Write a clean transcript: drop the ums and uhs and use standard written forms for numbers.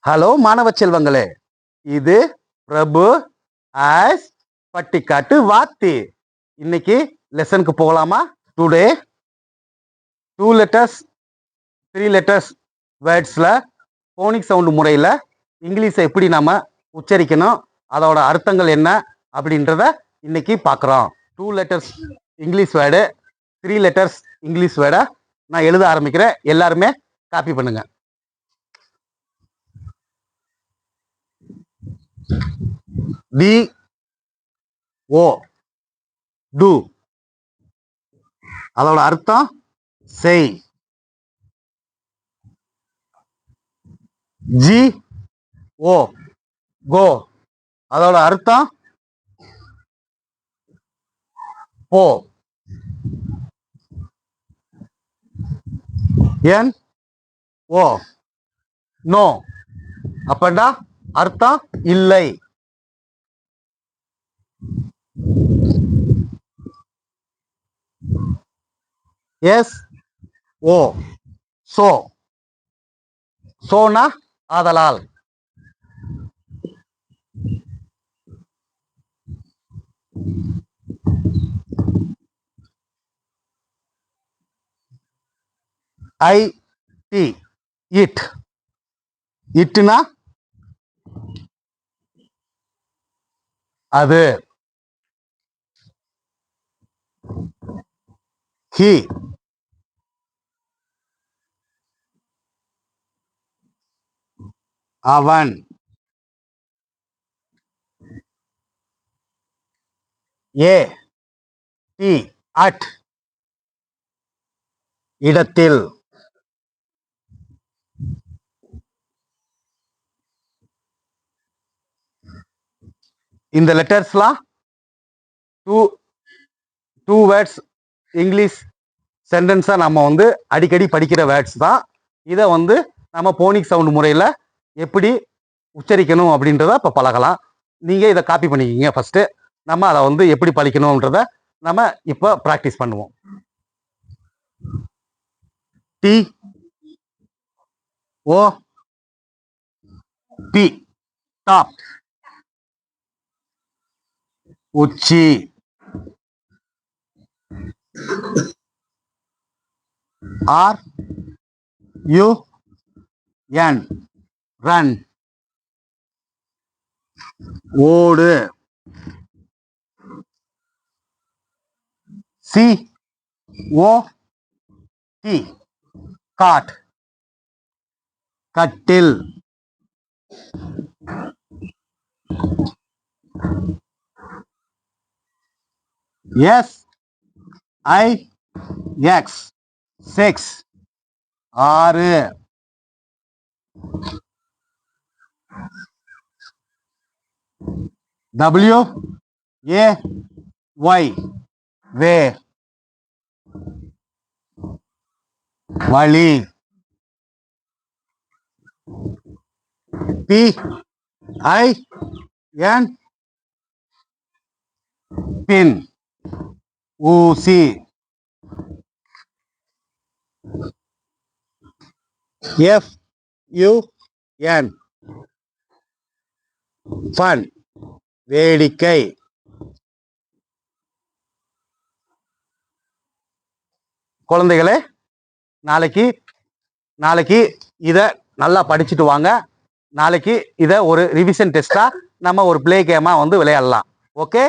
Hello மாணவ செல்வங்களே, இது பிரபு ஆஸ் பட்டிக்காட்டு வாத்தி. இன்னைக்கு லெசனுக்கு போகலாமா? டுடே 2 letters 3 letters வேர்ட்ஸ்ல போனிக் சவுண்ட் முறையில் இங்கிலீஷை எப்படி நாம உச்சரிக்கணும், அதோட அர்த்தங்கள் என்ன அப்படின்றத இன்னைக்கு பார்க்குறோம். 2 letters English word, 3 letters English வேர்டை நான் எழுத ஆரம்பிக்கிறேன். எல்லாருமே காப்பி பண்ணுங்க. டி ஓ டு, அதோட அர்த்தம் செய். ஜி ஓ கோ, அதோட அர்த்தம் போ. என் ஓ நோ, அப்படா அர்த்தம் இல்லை. எஸ் ஓ சோ, சோனா ஆதலால். ஐ டி இட், இட்னா அது. ஹி அவன். ஏ டி அட், இடத்தில். இந்த லெட்டர்ஸ்லாம் டூ வேர்ட்ஸ் இங்கிலீஷ் சென்டென்ஸா நம்ம அடிக்கடி படிக்கிற வேர்ட்ஸ் தான். இதை நம்ம போனிக் சவுண்ட் முறையில் எப்படி உச்சரிக்கணும் அப்படின்றத இப்போ பழகலாம். நீங்கள் இதை காப்பி பண்ணிக்கிங்க. ஃபர்ஸ்ட் நம்ம அதை எப்படி படிக்கணும்ன்றத நம்ம இப்போ ப்ராக்டிஸ் பண்ணுவோம். டி ஓ பி, டாப், உச்சி. ஆர் யூ என், ரன், ஓடு. சி ஓ டி, காட், கட்டில். எஸ் ஐ எக்ஸ், செக்ஸ், ஆறு. டபிள்யூ ஏ ஒய், வே, வழி. பி ஐ என், பின், ஊசி. எஃப் யூ என், ஃபன், வேடிக்கை. குழந்தைகளே, நாளைக்கு இதை நல்லா படிச்சுட்டு வாங்க. நாளைக்கு இதை ஒரு ரிவிஷன் டெஸ்டா நம்ம ஒரு பிளே கேமா விளையாடலாம். ஓகே.